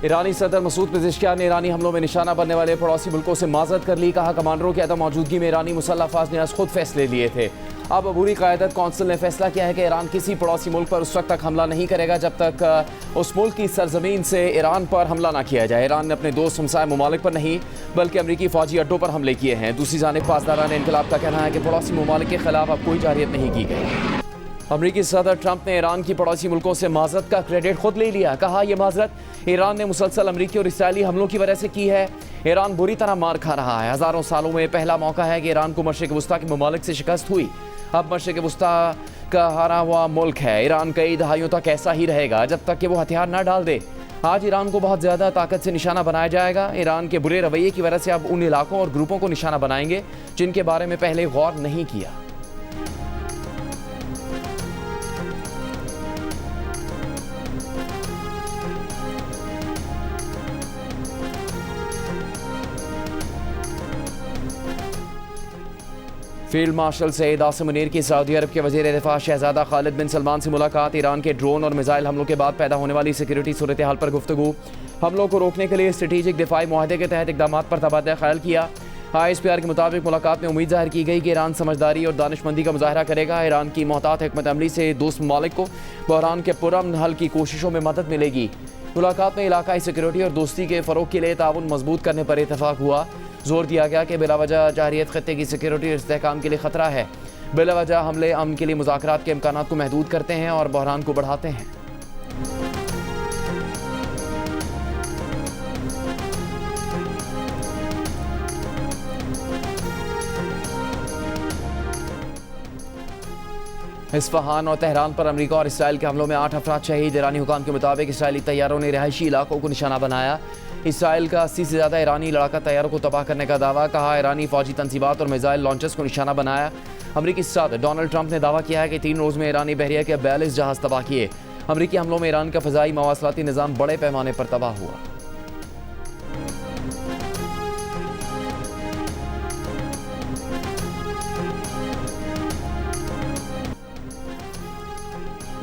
ईरानी सदर मसूद पेज़ेश्कियान ने ईरानी हमलों में निशाना बनने वाले पड़ोसी मुल्कों से माजरत कर ली। कहा, कमांडरों की अदम मौजूदगी में ईरानी मुसल्लह अफवाज ने आज खुद फैसले लिए थे। अब अबूरी क़यादत कौंसिल ने फैसला किया है कि ईरान किसी पड़ोसी मुल्क पर उस वक्त तक हमला नहीं करेगा जब तक उस मुल्क की सरजमीन से ईरान पर हमला ना किया जाए। ईरान ने अपने दोस्त हमसाय ममालिक पर नहीं बल्कि अमरीकी फ़ौजी अड्डों पर हमले किए हैं। दूसरी जानिब पासदारान इनकलाब का कहना है कि पड़ोसी ममालिक के खिलाफ अब कोई जारियत नहीं की गई। अमरीकी सदर ट्रंप ने ईरान की पड़ोसी मुल्कों से माजरत का क्रेडिट खुद ले लिया। कहा, यह माजरत ईरान ने मुसलसल अमरीकी और इसराइली हमलों की वजह से की है। ईरान बुरी तरह मार खा रहा है। हज़ारों सालों में पहला मौका है कि ईरान को मशरिक़ वस्ता के ममालिक से शिकस्त हुई। अब मशरिक़ वस्ता का हारा हुआ मुल्क है। ईरान कई दहाइयों तक ऐसा ही रहेगा जब तक कि वो हथियार ना डाल दे। आज ईरान को बहुत ज़्यादा ताकत से निशाना बनाया जाएगा। ईरान के बुरे रवैये की वजह से अब उन इलाकों और ग्रुपों को निशाना बनाएंगे जिनके बारे में पहले गौर नहीं किया। फील्ड मार्शल सईद आसिम मुनीर की सऊदी अरब के वज़ीर दिफा शहजादा खालिद बिन सलमान से मुलाकात। ईरान के ड्रोन और मिसाइल हमलों के बाद पैदा होने वाली सिक्योरिटी सूरत हाल पर गुफ्तगू। हमलों को रोकने के लिए स्ट्रेटेजिक दिफाई मुआहदे के तहत इकदाम पर तबादला ख्याल किया। ISPR के मुताबिक मुलाकात में उम्मीद जाहिर की गई कि ईरान समझदारी और दानिशमंदी का मुजाहरा करेगा। ईरान की मोहतात हिकमत अमली से दोस्त ममालिक को बहरान के पुरअमन हल की कोशिशों में मदद मिलेगी। मुलाकात में इलाकाई सिक्योरिटी और दोस्ती के फ़रोग के लिए ताउन मजबूत करने पर इतफाक हुआ। जोर दिया गया कि बिलावजह जारियत खत्ते की सिक्योरिटी और इस्तेहकाम के लिए ख़तरा है। बिलावजह हमले अमन के लिए मुज़ाकरात के इम्कानात को महदूद करते हैं और बहरान को बढ़ाते हैं। इस्फहान और तेहरान पर अमरीका और इसराइल के हमलों में 8 अफराद शहीद। ईरानी हुकाम के मुताबिक इसराइली तैयारों ने रिहायशी इलाकों को निशाना बनाया। इसराइल का 80 से ज़्यादा ईरानी लड़ाका तैयारों को तबाह करने का दावा। कहा, ईरानी फौजी तनसीबात और मिसाइल लॉन्चर्स को निशाना बनाया। अमरीकी सदर डोनाल्ड ट्रंप ने दावा किया है कि 3 रोज़ में ईरानी बहरिया के 42 जहाज़ तबाह किए। अमरीकी हमलों में ईरान का फ़ज़ाई मवासलाती निज़ाम बड़े पैमाने पर तबाह हुआ।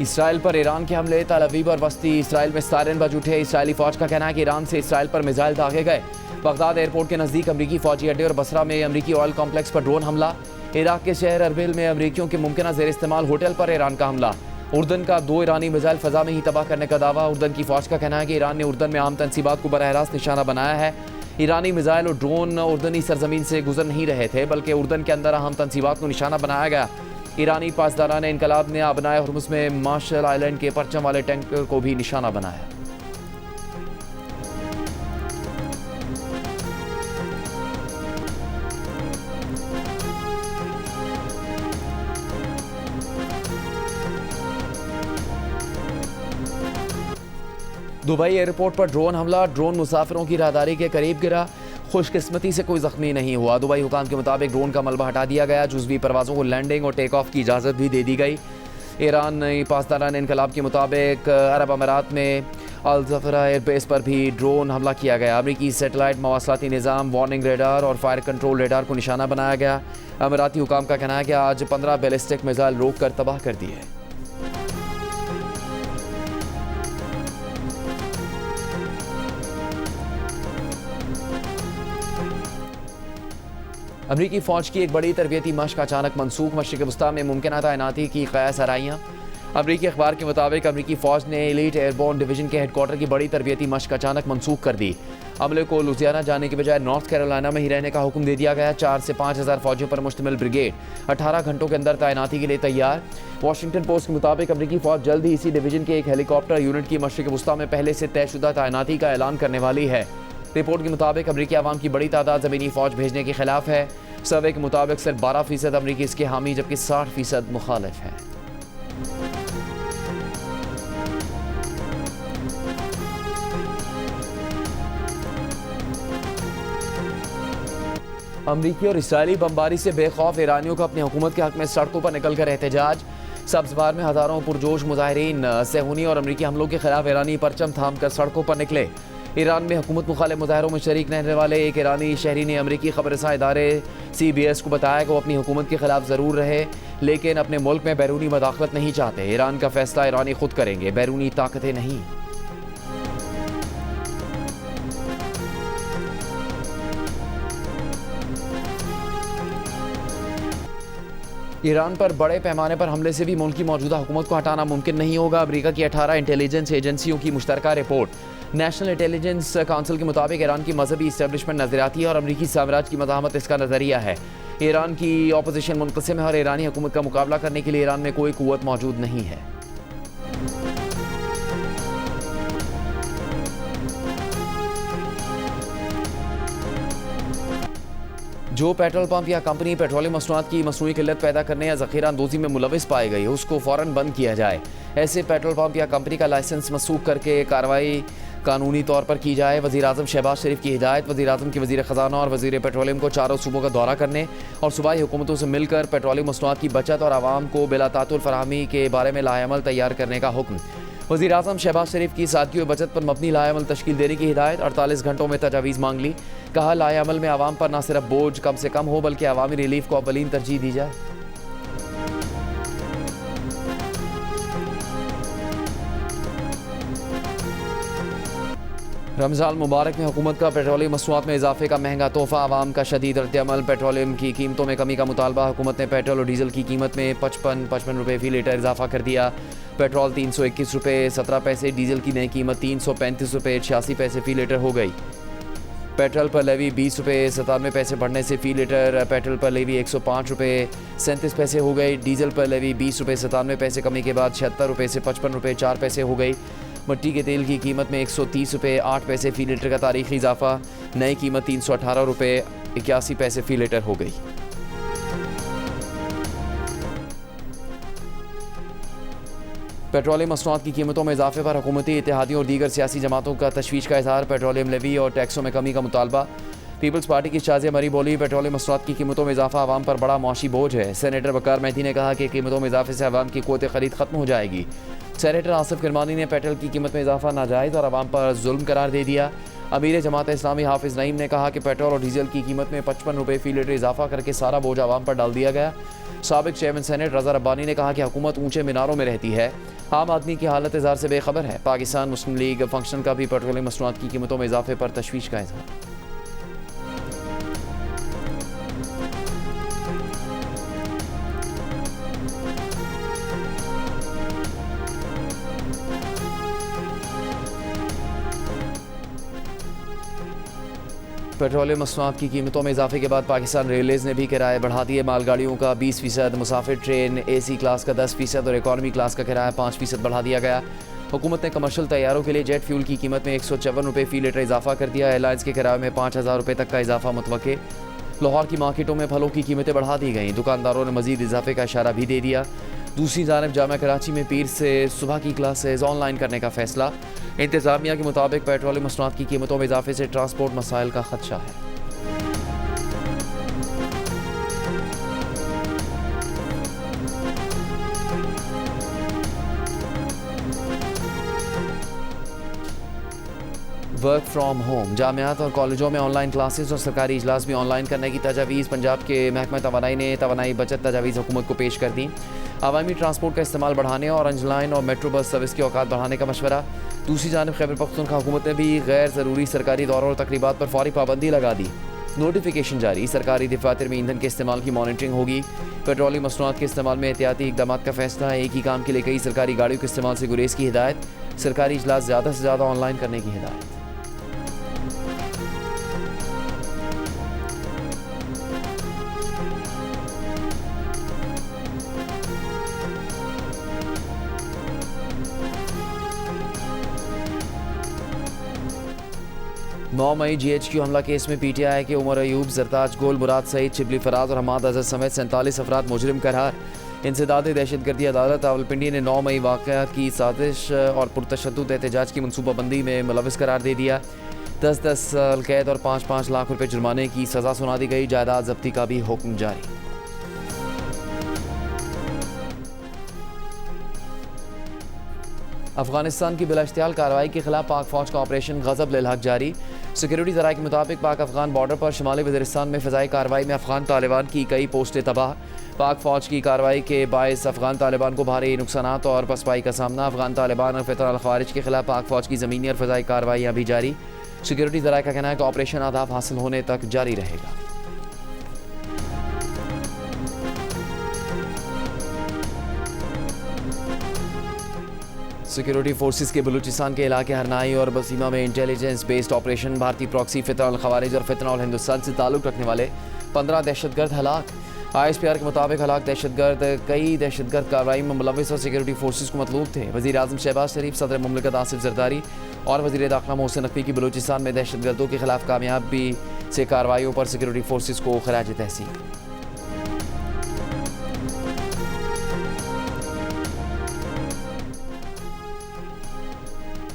इसराइल पर ईरान के हमले। तल अवीव और वस्ती इसराइल में सायरन बज उठे। इसराइली फ़ौज का कहना है कि ईरान से इसराइल पर मिसाइल दागे गए। बगदाद एयरपोर्ट के नज़दीक अमरीकी फ़ौजी अड्डे और बसरा में अमरीकी ऑयल कॉम्प्लेक्स पर ड्रोन हमला। इराक के शहर अरबिल में अमरीकियों के मुमकिन ज़ेर इस्तेमाल होटल पर ईरान का हमला। उर्दन का 2 ईरानी मिसाइल फ़ज़ा में ही तबाह करने का दावा। उर्दन की फ़ौज का कहना है कि ईरान ने उर्दन में आम तनसीबात को बरह रास्त निशाना बनाया है। ईरानी मिसाइल और ड्रोन उर्दनी सरजमीन से गुजर नहीं रहे थे बल्कि उर्दन के अंदर अहम तनसीबात को निशाना बनाया गया। ईरानी पासदारान इनकलाब ने अबनाए हुर्मुज़ में मार्शल आइलैंड के परचम वाले टैंकर को भी निशाना बनाया। दुबई एयरपोर्ट पर ड्रोन हमला। ड्रोन मुसाफिरों की राहदारी के करीब गिरा। खुशकिस्मती से कोई ज़ख्मी नहीं हुआ। दुबई हुकाम के मुताबिक ड्रोन का मलबा हटा दिया गया। जुज़वी परवाज़ों को लैंडिंग और टेक ऑफ की इजाज़त भी दे दी गई। ईरान पासदारान इनकलाब के मुताबिक अरब अमारात में अल ज़फ़रा एयरबेस पर भी ड्रोन हमला किया गया। अमरीकी सेटेलाइट मवासलाती निज़ाम, वार्निंग रेडार और फायर कंट्रोल रेडार को निशाना बनाया गया। अमाराती हुकाम का कहना है कि आज 15 बैलिस्टिक मिसाइल रोक कर तबाह कर दिए। अमरीकी फ़ौज की एक बड़ी तरबियती मशक अचानक मनसूख। मशरिक़ वस्ता में मुमकिन तैनाती की क़यास आराइयाँ। अमरीकी अखबार के मुताबिक अमरीकी फ़ौज ने एलीट एयरबोर्न डिवीज़न के हेडक्वार्टर की बड़ी तरबियती मशक अचानक मनसूख कर दी। अमले को लुजियाना जाने के बजाय नॉर्थ कैरोलिना में ही रहने का हुक्म दे दिया गया। 4 से 5 हज़ार फ़ौजियों पर मुश्तमिल ब्रिगेड 18 घंटों के अंदर तैनाती के लिए तैयार। वाशिंगटन पोस्ट के मुताबिक अमरीकी फ़ौज जल्द ही इसी डिवीज़न के एक हेलीकॉप्टर यूनिट की मशरिक़ वस्ता में पहले से तयशुदा तैनाती का ऐलान करने वाली है। रिपोर्ट के मुताबिक अमरीकी आवाम की बड़ी तादाद ज़मीनी फ़ौज भेजने के खिलाफ है। सर्वे के मुताबिक सिर्फ 12% अमरीकी इसके हामी जबकि 60% मुखालिफ है। अमरीकी और इसराइली बमबारी से बेखौफ ईरानियों का अपनी हुकूमत के हक में सड़कों पर निकल कर एहतजाज। सब्ज़बार में हज़ारों पुरजोश मुजाहिरीन सेहूनी और अमरीकी हमलों के खिलाफ ईरानी परचम थाम कर सड़कों पर निकले। ईरान में हुकूमत मुखालिफ मुजाहरों में शरीक रहने वाले एक ईरानी शहरी ने अमरीकी खबरसां इदारे CBS को बताया कि वो अपनी हुकूमत के खिलाफ ज़रूर रहे लेकिन अपने मुल्क में बैरूनी मदाखलत नहीं चाहते। ईरान का फैसला ईरानी खुद करेंगे, बैरूनी ताकतें नहीं। ईरान पर बड़े पैमाने पर हमले से भी मुल्क की मौजूदा हुकूमत को हटाना मुमकिन नहीं होगा। अमेरिका की 18 इंटेलिजेंस एजेंसियों की मुश्तरका रिपोर्ट। नेशनल इंटेलिजेंस काउंसिल के मुताबिक ईरान की मजहबी इस्टेब्लिशमेंट नजरियाती है और अमरीकी साम्राज्य की मज़ाहमत इसका नज़रिया है। ईरान की अपोजिशन मुनक़सिम है और ईरानी हुकूमत का मुकाबला करने के लिए ईरान में कोई क़ुव्वत मौजूद नहीं है। जो पेट्रोल पंप या कंपनी पेट्रोलियम मसनूआत की मसनूई किल्लत पैदा करने या ज़ख़ीरा अंदोज़ी में मुलविस पाई गई उसको फ़ौरन बंद किया जाए। ऐसे पेट्रोल पंप या कंपनी का लाइसेंस मनसूख करके कार्रवाई कानूनी तौर पर की जाए। वज़ीर-ए-आज़म शहबाज शरीफ की हिदायत वज़ीर-ए-आज़म के वज़ीर ख़ज़ाना और वज़ीर पेट्रोलियम को चारों सूबों का दौरा करने और सूबाई हुकूमतों से मिलकर पेट्रोलियम मसनूआत की बचत और आवाम को बिला तातुल फराहमी के बारे में लाएअमल तैयार करने का हुक्म। वज़ीर-ए-आज़म शहबाज शरीफ की सादगी व बचत पर मबनी लाएअमल तश्कील देने की हिदायत। 48 घंटों में तजावीज़ मांग ली। कहा लाएअमल में आवाम पर न सिर्फ बोझ कम से कम हो बल्कि अवामी रिलीफ को अव्वलीन तरजीह दी जाए। रमज़ान मुबारक में हुकूमत का पेट्रोलियम मसनूआत में इजाफे का महंगा तोहफ़ा। आवाम का शदीद रद्द-ए-अमल। पेट्रोलियम की कीमतों में कमी का मुतालबा। हुकूमत ने पेट्रोल और डीजल की कीमत में 55 रुपये फ़ी लीटर इजाफा कर दिया। पेट्रोल 321 रुपये 17 पैसे, डीजल की नई कीमत 335 रुपये 86 पैसे फ़ी लीटर हो गई। पेट्रोल पर लेवी 20 रुपये 97 पैसे बढ़ने से फ़ी लीटर पेट्रोल पर लेवी 105 रुपये 37 पैसे हो गई। डीजल पर लेवी 20 रुपये 97 पैसे कमी के बाद 76 रुपये से 55 रुपये 4 पैसे हो गई। मिट्टी के तेल की कीमत में 130 रुपये 8 पैसे फ़ी लीटर का तारीखी इजाफा। नई कीमत 318 रुपये 81 पैसे फ़ी लीटर हो गई। पेट्रोलियम मसनूआत की कीमतों में इजाफे पर हुकूमती इत्तेहादियों और दीगर सियासी जमातों का तशवीश का इजहार। पेट्रोलियम लेवी और टैक्सों में कमी का मुतालबा। पीपल्स पार्टी की शाज़िया मरी बोली, पेट्रोलियम मसनूआत की कीमतों में इजाफा आवाम पर बड़ा मौशी बोझ है। सेनेटर वकार मेहदी ने कहा कि कीमतों में इजाफे से आवाम की क़ुव्वत ख़रीद खत्म हो जाएगी। सेनेटर आसिफ किरमानी ने पेट्रोल की कीमत में इजाफा नाजायज़ और आवाम पर जुल्म करार दे दिया। अमीर जमात इस्लामी हाफिज़ नईम ने कहा कि पेट्रोल और डीजल की कीमत में 55 रुपये फ़ी लीटर इजाफा करके सारा बोझ आवाम पर डाल दिया गया। साबिक चेयरमैन सेनेट रज़ा रब्बानी ने कहा कि हुकूमत ऊंचे मीनारों में रहती है, आम आदमी की हालत इज़हार से बेखबर है। पाकिस्तान मुस्लिम लीग फंक्शन का भी पेट्रोलियम मसनूआत की कीमतों में इजाफे पर तशवीश का इजहार। पेट्रोलियम मसनूआत की कीमतों में इजाफे के बाद पाकिस्तान रेलवेज़ ने भी किराए बढ़ा दिए। मालगाड़ियों का 20%, मुसाफिर ट्रेन AC क्लास का 10% और इकॉनमी क्लास का किराया 5% बढ़ा दिया गया। हुकूमत ने कमर्शियल तैयारों के लिए जेट फ्यूल की कीमत में 154 रुपये फ़ी लीटर इजाफा कर दिया। एयरलाइंस के किराए में 5000 रुपये तक का इजाफा मुतवक्के। लाहौर की मार्केटों में फलों की कीमतें बढ़ा दी गईं। दुकानदारों ने मजीद इजाफे का इशारा भी दे दिया। दूसरी जानब जामिया कराची में पीर से सुबह की क्लासेज ऑनलाइन करने का फैसला। इंतज़ामिया के मुताबिक पेट्रोलियम मसनूआत की कीमतों में इजाफे से ट्रांसपोर्ट मसाइल का खदशा है। Work from home. जामियात और कॉलेजों में ऑनलाइन क्लासेस और सरकारी इजलास भी ऑनलाइन करने की तजावीज़। पंजाब के महकमा तवानाई ने तवानाई बचत तजावीज़ हुकूमत को पेश कर दी। आवामी ट्रांसपोर्ट का इस्तेमाल बढ़ाने और अंजलाइन और मेट्रो बस सर्विस की औकात बढ़ाने का मशवरा। दूसरी जानब खैबर पख्तूनख्वा हुकूमत ने भी गैर ज़रूरी सरकारी दौरों और तकरीबात पर फौरी पाबंदी लगा दी। नोटिफिकेशन जारी। सरकारी दफातर में ईंधन के इस्तेमाल की मॉनिटरिंग होगी। पेट्रोलियम मसनूआत के इस्तेमाल में एहतियाती इक़दाम का फैसला। एक ही काम के लिए कई सरकारी गाड़ियों के इस्तेमाल से गुरेज की हिदायत। सरकारी इजलास ज़्यादा से ज़्यादा ऑनलाइन करने की हिदायत। नौ मई GHQ हमला केस में PTI के उमर अयूब, जरताज गोल, मुराद सईद, शिबली फराज और हमाद अजहर समेत 47 अफराद मुजरिम करार। इंसदाद दहशतगर्दी अदालत रावलपिंडी ने 9 मई वाक़या की साजिश और पुरतशद्दुद एहतजाज की मनसूबाबंदी में मुलविस करार दे दिया। 10-10 साल कैद और 5-5 लाख रुपये जुर्माने की सज़ा सुना दी गई। जायदाद जब्ती का भी हुक्म जारी। अफगानिस्तान की बिलाइश्तियाल कार्रवाई के खिलाफ पाक फ़ौज का ऑपरेशन गज़ब लिल हक जारी। सिक्योरिटी ज़राए के मुताबिक पाक अफगान बॉर्डर पर शुमाली वज़ीरिस्तान में फ़िज़ाई कार्रवाई में अफगान तालिबान की कई पोस्टें तबाह। पाक फ़ौज की कार्रवाई के बायस अफगान तालिबान को भारी नुकसानात और पसपाई का सामना। अफगान तालिबान और फ़ितर अल ख़वारिज के खिलाफ पाक फ़ौज की ज़मीनी और फ़िज़ाई कार्रवाइयाँ भी जारी। सिक्योरिटी ज़राए का कहना है कि ऑपरेशन अहदाफ हासिल होने तक जारी रहेगा। सिक्योरिटी फोर्सेस के बलूचिस्तान के इलाके हरनाई और बसीमा में इंटेलिजेंस बेस्ड ऑपरेशन भारतीय प्रॉक्सी फितरह खवारिज और फितरह हिंदुस्तान से ताल्लुक़ रखने वाले 15 दहशतगर्द हलाक। ISPR के मुताबिक हलाक दहशतगर्द कई दहशतगर्द कार्रवाई में मुलविस और सिक्योरिटी फोर्सेस को मतलूब थे। वज़ीर आज़म शहबाज शरीफ, सदर मुमलिकत आसिफ जरदारी और वज़ीर दाखिला मोहसिन नकवी की बलूचिस्तान में दहशतगर्दों के खिलाफ कामयाबी से कार्रवाइयों पर सिक्योरिटी फोर्सेस को खराज तहसीन।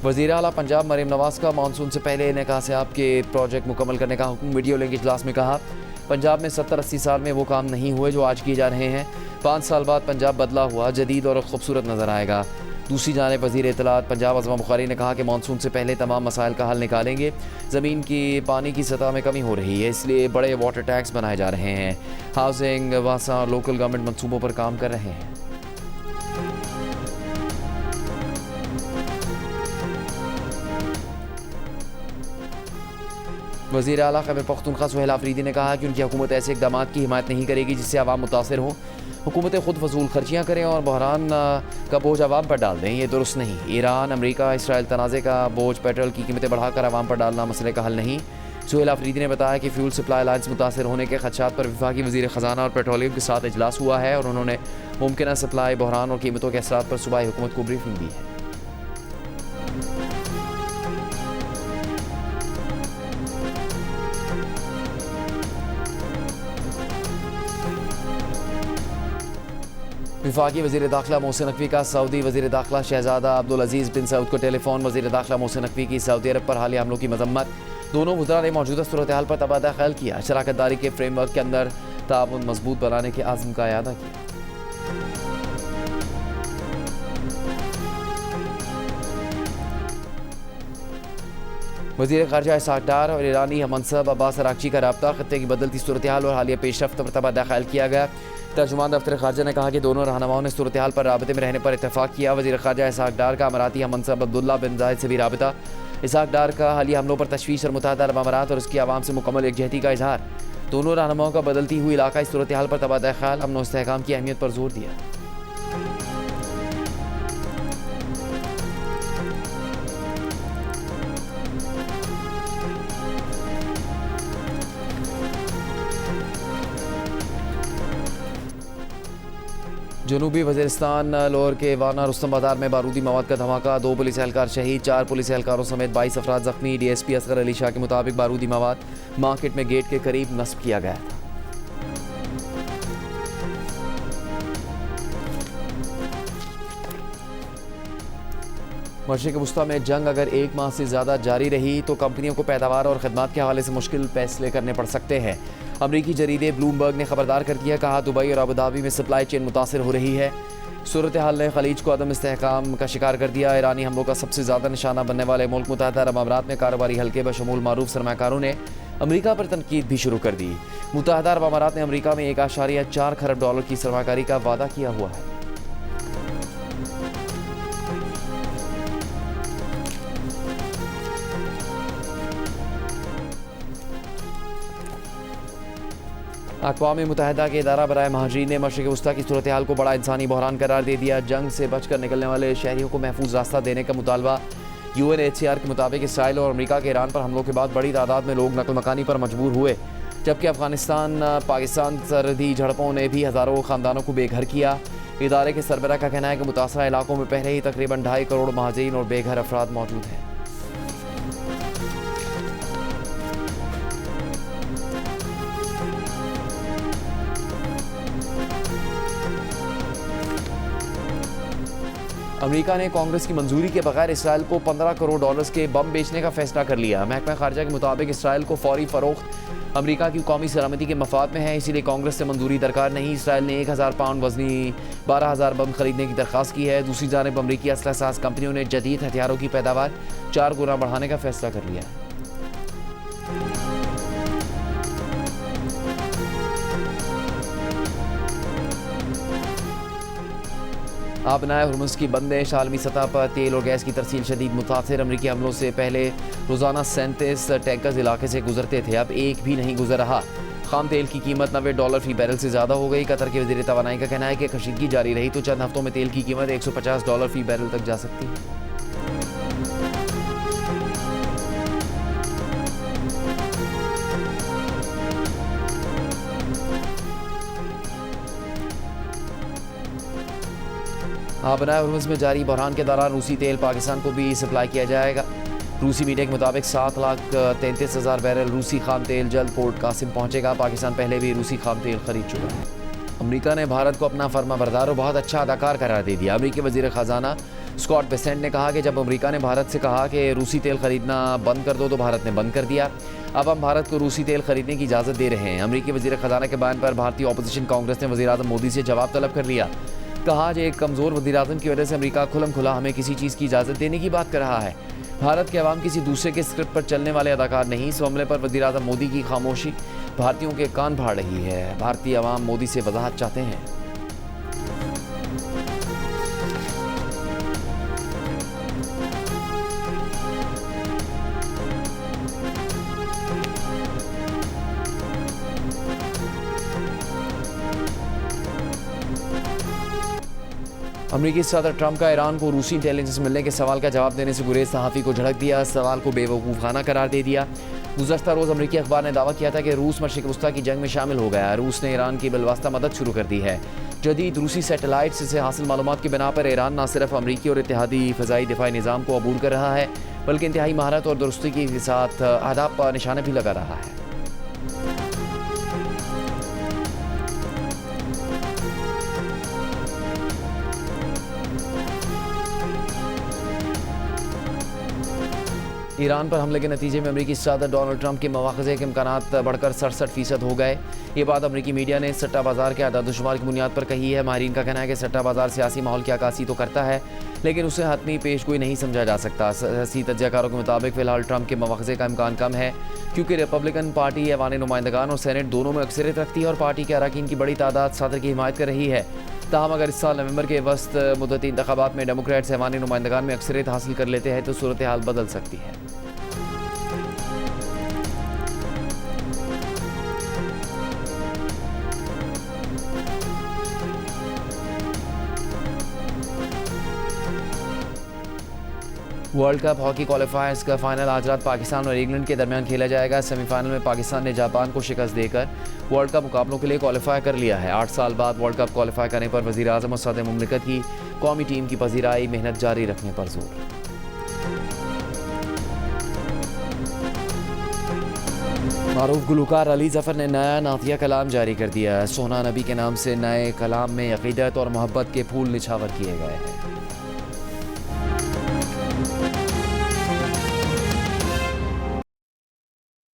वज़ीर आला पंजाब मरीम नवाज का मानसून से पहले निकाह के प्रोजेक्ट मुकम्मल करने का हुक्म। वीडियो लिंक इजलास में कहा, पंजाब में 70-80 साल में वो काम नहीं हुए जो आज किए जा रहे हैं। 5 साल बाद पंजाब बदला हुआ, जदीद और खूबसूरत नज़र आएगा। दूसरी जानिब वज़ीर इत्तलात पंजाब अज़मा बुखारी ने कहा कि मानसून से पहले तमाम मसाइल का हल निकालेंगे। ज़मीन की पानी की सतह में कमी हो रही है, इसलिए बड़े वाटर टैंक्स बनाए जा रहे हैं। हाउसिंग, वासा और लोकल गवर्नमेंट मनसूबों पर काम कर रहे हैं। वज़ीर आला ख़ैबर पख्तूनख्वा सुहेल आफरीदी ने कहा कि उनकी हुकूमत ऐसे इक़दामात की हिमायत नहीं करेगी जिससे आवाम मुतासिर हो। हुकूमतें खुद फजूल खर्चियाँ करें और बहरान का बोझ आवाम पर डाल दें, ये दुरुस्त नहीं। ईरान, अमरीका, इसराइल तनाज़े का बोझ पेट्रोल की कीमतें बढ़ाकर आवाम पर डालना मसले का हल नहीं। सुहेल आफरीदी ने बताया कि फ्यूल सप्लाई लाइन्स मुतासिर होने के खदशात पर वफाकी वज़ीर ख़जाना और पेट्रोलियम के साथ इजलास हुआ है और उन्होंने मुमकिन सप्लाई बहरान और कीमतों के असरात पर सूबाई हुकूमत को ब्रीफिंग दी है। वफाकी वज़ीर दाखिला मोहसिन नकवी का सऊदी वज़ीर दाखिला शहजादा अब्दुल अजीज़ बिन सऊद को टेलीफोन। वज़ीर दाखिला मोहसिन नकवी की सऊदी अरब पर हालिया हमलों की मजम्मत। दोनों वज़रा ने मौजूदा सूरत हाल पर तबादला ख्याल किया। शराकत दारी के फ्रेमवर्क के अंदर ताउन मजबूत बनाने के आज़म का इयादा किया। वज़ीर ख़ारजा इसहाक़ डार और ईरानी हममनसब अब्बास अराग़ची का रब्ता, ख़त्ते की बदलती सूरत हाल और हालिया पेशरफ्त पर तबादला ख्याल किया गया। तर्जुमान दफ्तर ख़ारजा ने कहा कि दोनों रहनुमाओं ने सूरत हाल पर राबते में रहने पर इत्तेफाक किया। वज़ीर ख़ारजा इसहाक़ डार का अमराती हममनसब अब्दुल्ला बिन ज़ायद से भी राबता। इसहाक़ डार का हालिया हमलों पर तशवीश और मुत्तहिदा अरब अमारात और उसकी आवाम से मुकम्मल एकजहती का इजहार। दोनों रहनुमाओं का बदलती हुई इलाकाई सूरत हाल पर तबादला ख्याल, अमन और इस्तेहकाम की अहमियत पर जोर दिया। जनूबी वज़ीरिस्तान लोअर के वाना रुस्तम बाजार में बारूदी मवाद का धमाका, 2 पुलिस एहलकार शहीद, 4 पुलिस एहलकारों समेत 22 अफराद जख्मी। DSP असगर अली शाह के मुताबिक बारूदी मवाद मार्केट में गेट के करीब नस्ब किया गया था। मशरिक़ वुस्ता में जंग अगर 1 माह से ज़्यादा जारी रही तो कंपनियों को पैदावार और खदमात के हवाले से मुश्किल फैसले करने पड़ सकते हैं। अमरीकी जरीदे ब्लूमबर्ग ने खबरदार कर दिया, कहा दुबई और अबूधाबी में सप्लाई चेन मुतासिर हो रही है। सूरत हाल ने खलीज को अदम इस्तेहकाम का शिकार कर दिया। ईरानी हमलों का सबसे ज़्यादा निशाना बनने वाले मुल्क मुत्तहिदा अरब अमारात में कारोबारी हल्के बशमूल मारूफ सरमाकारों ने अमरीका पर तनकीद भी शुरू कर दी। मुत्तहिदा अरब अमारात ने अमरीका में $1.4 खरब की सरमाकारी का वादा किया हुआ है। अक़वाम मुत्तहिदा के इदारा बराए महाजरीन ने मशरिक़ वुस्ता की सूरत हाल को बड़ा इंसानी बहरान करार दे दिया। जंग से बचकर निकलने वाले शहरियों को महफूज रास्ता देने का मुतालबा। UNHCR के मुताबिक इसराइल और अमरीका के ईरान पर हमलों के बाद बड़ी तादाद में लोग नकल मकानी पर मजबूर हुए, जबकि अफगानिस्तान पाकिस्तान सरहदी झड़पों ने भी हज़ारों ख़ानदानों को बेघर किया। इदारे के सरबराह का कहना है कि मुतासरा इलाकों में पहले ही तकरीबन 2.5 करोड़ महाजरीन और बेघर अफराद मौजूद हैं। अमेरिका ने कांग्रेस की मंजूरी के बगैर इसराइल को $15 करोड़ के बम बेचने का फैसला कर लिया। महकमा खारजा के मुताबिक इसराइल को फौरी फरोख्त अमेरिका की कौमी सलामती के मफाद में है, इसीलिए कांग्रेस से मंजूरी दरकार नहीं। इसराइल ने 1000 पाउंड वजनी 12,000 बम खरीदने की दरख्वास्त की है। दूसरी जानिब अमरीकी असलह साज कंपनियों ने जदीद हथियारों की पैदावार 4 गुना बढ़ाने का फैसला कर लिया है। आबनाए हुर्मुज़ की बंदिश, आलमी सतह पर तेल और गैस की तरसील शदीद मुतासिर। अमरीकी हमलों से पहले रोज़ाना 37 टैंकर्स इलाके से गुजरते थे, अब एक भी नहीं गुजर रहा। खाम तेल की कीमत $90 फी बैरल से ज़्यादा हो गई। कतर के वज़ीर तवानाई का कहना है कि कशीदगी जारी रही तो चंद हफ्तों में तेल की कीमत $150 फी बैरल तक जा सकती है। बनाए हुर्मुज़ में जारी बहरान के दौरान रूसी तेल पाकिस्तान को भी सप्लाई किया जाएगा। रूसी मीडिया के मुताबिक 7,33,000 बैरल रूसी खाम तेल जल्द पोर्ट कासिम पहुंचेगा। पाकिस्तान पहले भी रूसी खाम तेल खरीद चुका है। अमेरिका ने भारत को अपना फर्माबरदार और बहुत अच्छा अदाकार करार दे दिया। अमेरिकी वज़ीर ख़जाना स्कॉट बेसेंट ने कहा कि जब अमेरिका ने भारत से कहा कि रूसी तेल खरीदना बंद कर दो तो भारत ने बंद कर दिया। अब हम भारत को रूसी तेल खरीदने की इजाज़त दे रहे हैं। अमेरिकी वज़ीर ख़जाना के बयान पर भारतीय अपोजिशन कांग्रेस ने वज़ीर आज़म मोदी से जवाब तलब कर लिया। कहा कि एक कमज़ोर वज़ीर आज़म की वजह से अमेरिका खुलम खुला हमें किसी चीज़ की इजाज़त देने की बात कर रहा है। भारत के अवाम किसी दूसरे के स्क्रिप्ट पर चलने वाले अदाकार नहीं। इस मामले पर वज़ीर आज़म मोदी की खामोशी भारतीयों के कान फाड़ रही है। भारतीय अवाम मोदी से वजाहत चाहते हैं। अमेरिकी सदर ट्रंप का ईरान को रूसी इंटेलिजेंस मिलने के सवाल का जवाब देने से गुरेज सहाफ़ी को झड़क दिया। सवाल को बेवकूफ़ाना करार दे दिया। गुज़श्ता रोज़ अमेरिकी अखबार ने दावा किया था कि रूस मशरिक़ वस्ता की जंग में शामिल हो गया है। रूस ने ईरान की बिलवास्ता मदद शुरू कर दी है। जदीद रूसी सैटेलाइट्स से हासिल मालूमात की बिना पर ईरान न सिर्फ अमेरिकी और इत्तेहादी फ़ज़ाई दिफाई निज़ाम को अबूर कर रहा है बल्कि इंतहाई महारत और दुरुस्ती के साथ अहदाफ पर निशाने भी लगा रहा है। ईरान पर हमले के नतीजे में अमेरिकी सदर डोनाल्ड ट्रंप के मवाख़ज़े के इम्कानात बढ़कर 67% हो गए। ये बात अमेरिकी मीडिया ने सट्टा बाजार के आदादुशुमार की बुनियाद पर कही है। माहिरीन का कहना है कि सट्टा बाजार सियासी माहौल की अक्कासी तो करता है लेकिन उसे हतमी पेशगोई नहीं समझा जा सकता। सियासी तज्ज़ियाकारों के मुताबिक फ़िलहाल ट्रंप के मवाख़ज़े का इम्कान कम है क्योंकि रिपब्लिकन पार्टी ऐवान नुमाइंदगान और सेनेट दोनों में अक्सरियत रखती है और पार्टी के अरकान की बड़ी तादाद सदर की हिमायत कर रही है। ताहम अगर इस साल नवंबर के वस्त मुद्दती इंतखाबात में डेमोक्रेट्स ऐवान नुमाइंदगान में अक्सरियत हासिल कर लेते हैं तो सूरत हाल बदल सकती है। वर्ल्ड कप हॉकी क्वालिफायर्स का फाइनल आज रात पाकिस्तान और इंग्लैंड के दरमियान खेला जाएगा। सेमीफाइनल में पाकिस्तान ने जापान को शिकस्त देकर वर्ल्ड कप मुकाबलों के लिए क्वालिफाई कर लिया है। 8 साल बाद वर्ल्ड कप क्वालिफाई करने पर वज़ीर आज़म और सदर मुमलिकत की कौमी टीम की पजीराई मेहनत जारी रखने पर जोर। मारूफ गुलकार अली ज़फ़र ने नया नातिया कलाम जारी कर दिया। सोना नबी के नाम से नए कलाम में अक़ीदत और मोहब्बत के फूल निछावर किए गए हैं।